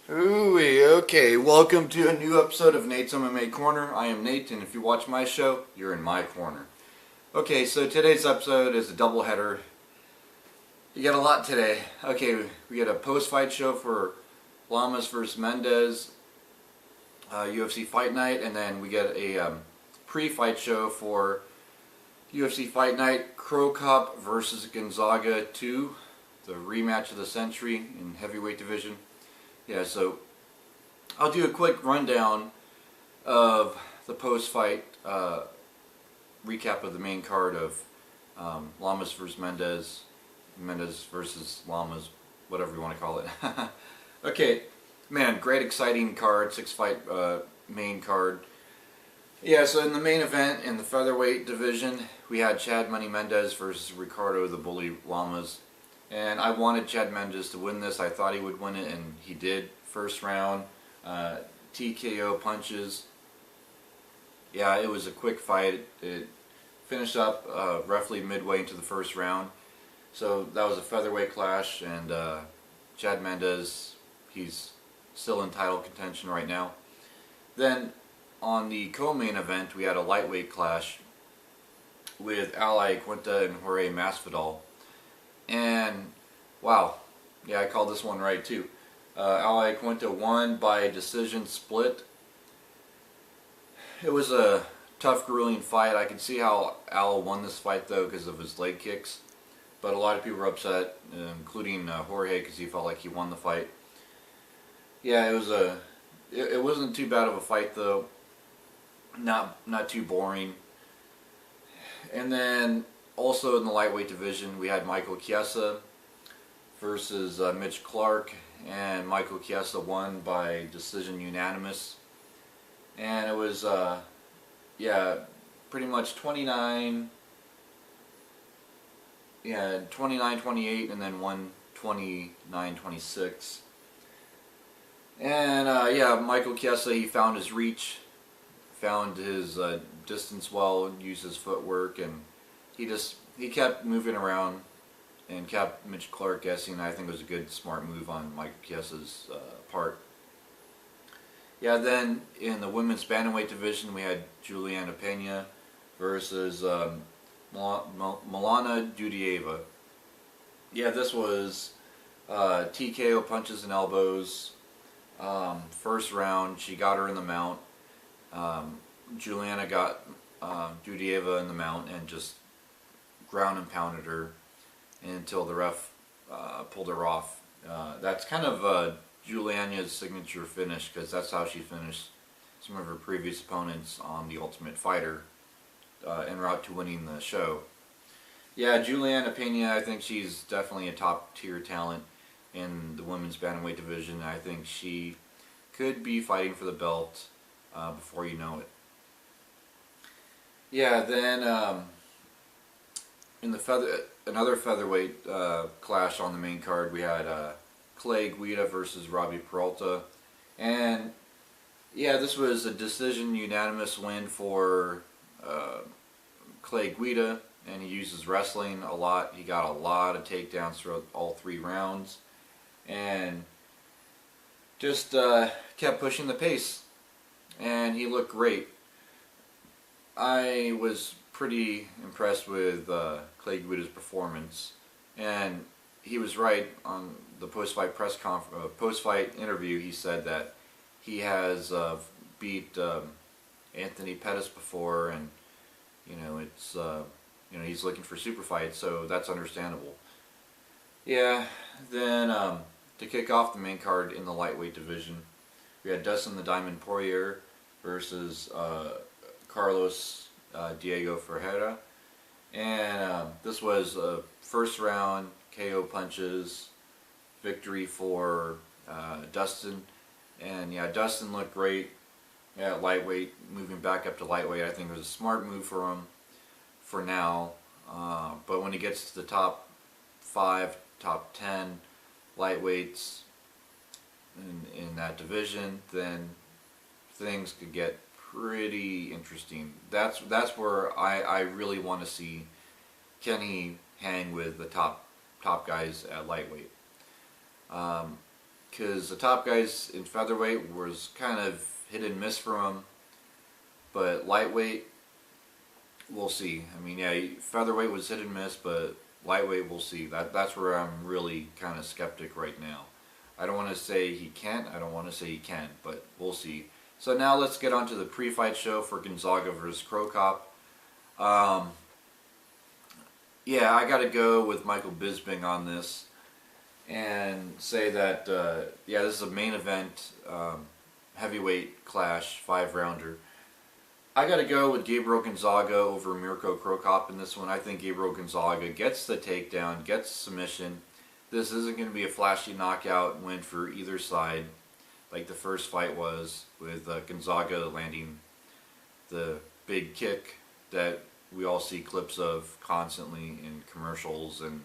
Ooh, okay. Welcome to a new episode of Nate's MMA Corner. I am Nate, and if you watch my show, you're in my corner. Okay, so today's episode is a doubleheader. You got a lot today. Okay, we got a post-fight show for Lamas versus Mendes, UFC Fight Night, and then we get a pre-fight show for UFC Fight Night, Crow Cop versus Gonzaga 2, the rematch of the century in heavyweight division. Yeah, so I'll do a quick rundown of the post-fight recap of the main card of Lamas versus Mendes, Mendes versus Lamas, whatever you want to call it. Okay, man, great exciting card, 6-fight main card. Yeah, so in the main event, in the featherweight division, we had Chad Money Mendes versus Ricardo the Bully Lamas. And I wanted Chad Mendes to win this. I thought he would win it, and he did. First round, TKO punches. Yeah, it was a quick fight. It finished up roughly midway into the first round. So that was a featherweight clash, and Chad Mendes, he's still in title contention right now. Then on the co-main event, we had a lightweight clash with Ali Quinta and Jorge Masvidal. And wow, yeah, I called this one right too. Ali Quinta won by decision split. It was a tough, grueling fight. I can see how Al won this fight though because of his leg kicks. But a lot of people were upset, including Jorge, because he felt like he won the fight. Yeah, it wasn't too bad of a fight though. Not too boring. And then also in the lightweight division, we had Michael Chiesa versus Mitch Clark, and Michael Chiesa won by decision unanimous. And it was, yeah, pretty much 29-28, and then 29-26. And yeah, Michael Chiesa, he found his reach, found his distance well, used his footwork, and he kept moving around and kept Mitch Clark guessing. I think it was a good, smart move on Michael Chiesa's part. Yeah, then in the women's bantamweight division, we had Juliana Pena versus Milana Dudieva. Yeah, this was TKO punches and elbows. First round, she got her in the mount. Juliana got Dudieva in the mount and just ground and pounded her until the ref pulled her off. That's kind of Juliana's signature finish, because that's how she finished some of her previous opponents on The Ultimate Fighter en route to winning the show. Yeah, Juliana Pena, I think she's definitely a top tier talent in the women's bantamweight division. I think she could be fighting for the belt before you know it. Yeah, then in another featherweight clash on the main card, we had Clay Guida versus Robbie Peralta. And yeah, this was a decision unanimous win for Clay Guida, and he uses wrestling a lot. He got a lot of takedowns throughout all 3 rounds, and just kept pushing the pace, and he looked great. I was pretty impressed with Clay Guida's performance, and he was right on the post-fight interview. He said that he has beat Anthony Pettis before, and it's he's looking for super fights, so that's understandable. Yeah, then to kick off the main card in the lightweight division, we had Dustin the Diamond Poirier versus Carlos Diego Ferreira, and this was a first round KO punches victory for Dustin. And yeah, Dustin looked great at lightweight, moving back up to lightweight. I think it was a smart move for him for now, but when he gets to the top 5, top 10 lightweights in that division, then things could get pretty interesting. That's where I really want to see, can he hang with the top guys at lightweight. because the top guys in featherweight was kind of hit and miss for him, but lightweight, we'll see. I mean, yeah, featherweight was hit and miss, but lightweight, we'll see. That's where I'm really kind of skeptic right now. I don't want to say he can't, I don't want to say he can, but we'll see. So now let's get on to the pre-fight show for Gonzaga versus Crow Cop. Yeah, I got to go with Michael Bisping on this and say that, yeah, this is a main event heavyweight clash, 5-rounder. I got to go with Gabriel Gonzaga over Mirko Crow Cop in this one. I think Gabriel Gonzaga gets the takedown, gets the submission. This isn't going to be a flashy knockout win for either side like the first fight was, with Gonzaga landing the big kick that we all see clips of constantly in commercials and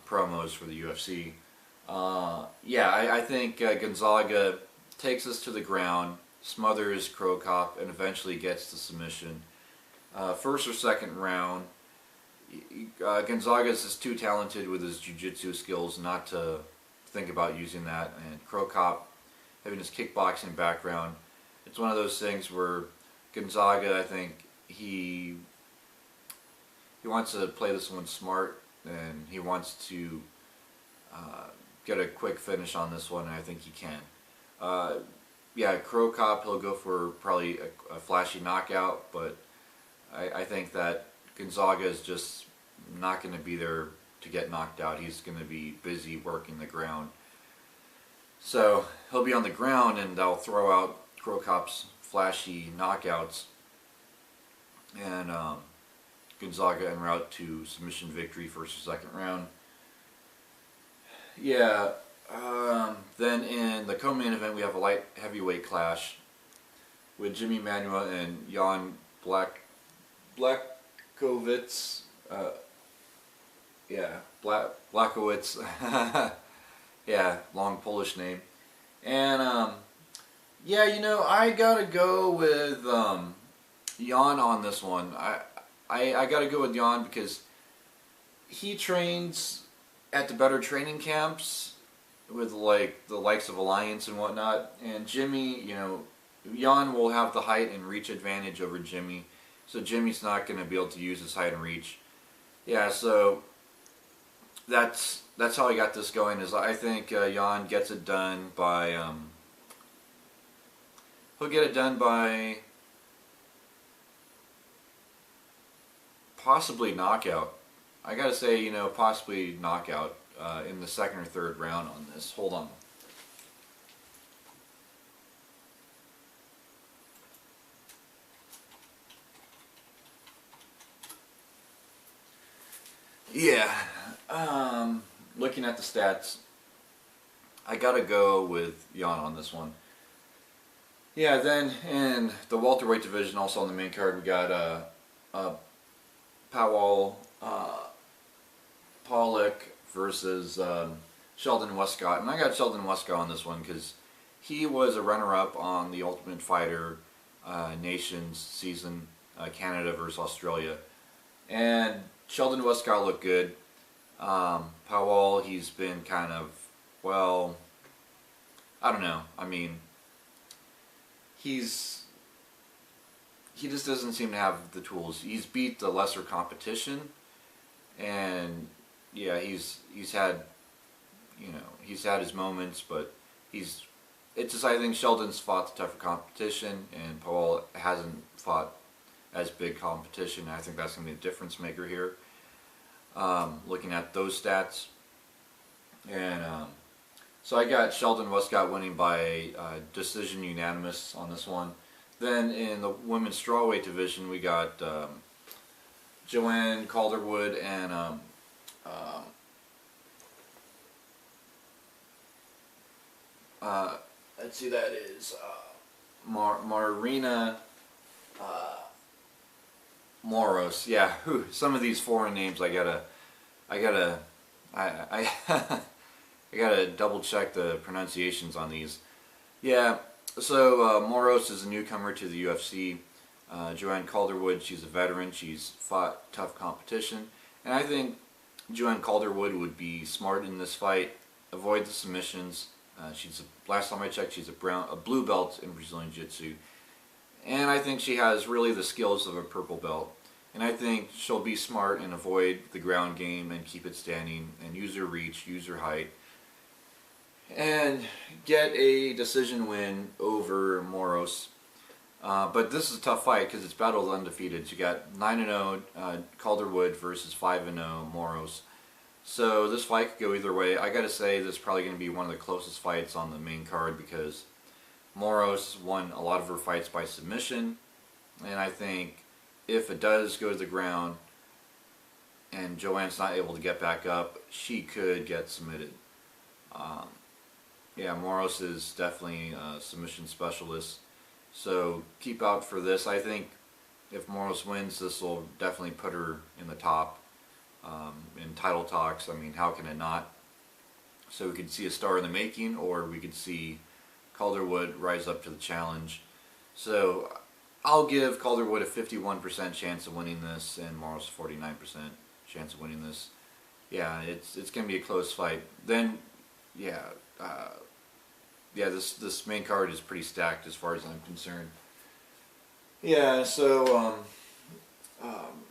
promos for the UFC. Yeah, I think Gonzaga takes us to the ground, smothers Crow Cop, and eventually gets the submission. First or second round, Gonzaga is just too talented with his jiu-jitsu skills not to think about using that, and Crow Cop, having his kickboxing background, it's one of those things where Gonzaga, I think, he wants to play this one smart, and he wants to get a quick finish on this one, and I think he can. Yeah, Crow Cop, he'll go for probably a flashy knockout, but I think that Gonzaga is just not going to be there to get knocked out. He's going to be busy working the ground. So he'll be on the ground, and they'll throw out Crow Cop's flashy knockouts, and Gonzaga en route to submission victory first or second round. Yeah, then in the co-main event we have a light heavyweight clash with Jimmy Manuwa and Jan Blachowicz. Yeah, Blachowicz. Yeah, long Polish name. And yeah, you know, I gotta go with Jan on this one. I gotta go with Jan because he trains at the better training camps with like the likes of Alliance and whatnot. And Jimmy, you know, Jan will have the height and reach advantage over Jimmy, so Jimmy's not going to be able to use his height and reach. Yeah, so that's how I got this going. Is I think Jan gets it done by he'll get it done by possibly knockout. I gotta say, you know, possibly knockout in the second or third round on this. Hold on. Yeah, looking at the stats, I gotta go with Jan on this one. Yeah, then in the welterweight division, also on the main card, we got Powell Pollock versus Sheldon Westcott, and I got Sheldon Westcott on this one because he was a runner-up on the Ultimate Fighter Nations season, Canada versus Australia, and Sheldon Westcott looked good. Powell, he's been kind of, well, I don't know. I mean, he just doesn't seem to have the tools. He's beat the lesser competition, and yeah, he's had, you know, he's had his moments, but it's just, I think Sheldon's fought the tougher competition, and Powell hasn't fought as big competition. I think that's going to be a difference maker here. Looking at those stats, and so I got Sheldon Westcott winning by decision unanimous on this one. Then in the women's strawweight division, we got Joanne Calderwood and let's see, that is Marina Moros. Yeah, some of these foreign names I gotta double check the pronunciations on these. Yeah, so Moros is a newcomer to the UFC. Joanne Calderwood, she's a veteran. She's fought tough competition, and I think Joanne Calderwood would be smart in this fight, avoid the submissions, Last time I checked, she's a blue belt in Brazilian Jiu-Jitsu, and I think she has really the skills of a purple belt. And I think she'll be smart and avoid the ground game and keep it standing and use her reach, use her height, and get a decision win over Moros. But this is a tough fight because it's battle of the undefeated. You got 9-0 Calderwood versus 5-0 Moros. So this fight could go either way. I gotta say this is probably going to be one of the closest fights on the main card because Moros won a lot of her fights by submission, and I think if it does go to the ground and Joanne's not able to get back up, she could get submitted. Yeah, Moros is definitely a submission specialist, so keep out for this. I think if Moros wins, this will definitely put her in the top in title talks. I mean, how can it not? So we could see a star in the making, or we could see Calderwood rise up to the challenge. So I'll give Calderwood a 51% chance of winning this, and Moros a 49% chance of winning this. Yeah, it's going to be a close fight. Then, yeah, this main card is pretty stacked as far as I'm concerned. Yeah, so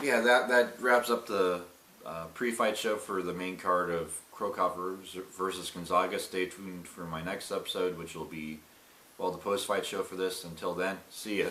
yeah, that wraps up the pre-fight show for the main card of Krokop versus Gonzaga. Stay tuned for my next episode, which will be, well, the post-fight show for this. Until then, see ya.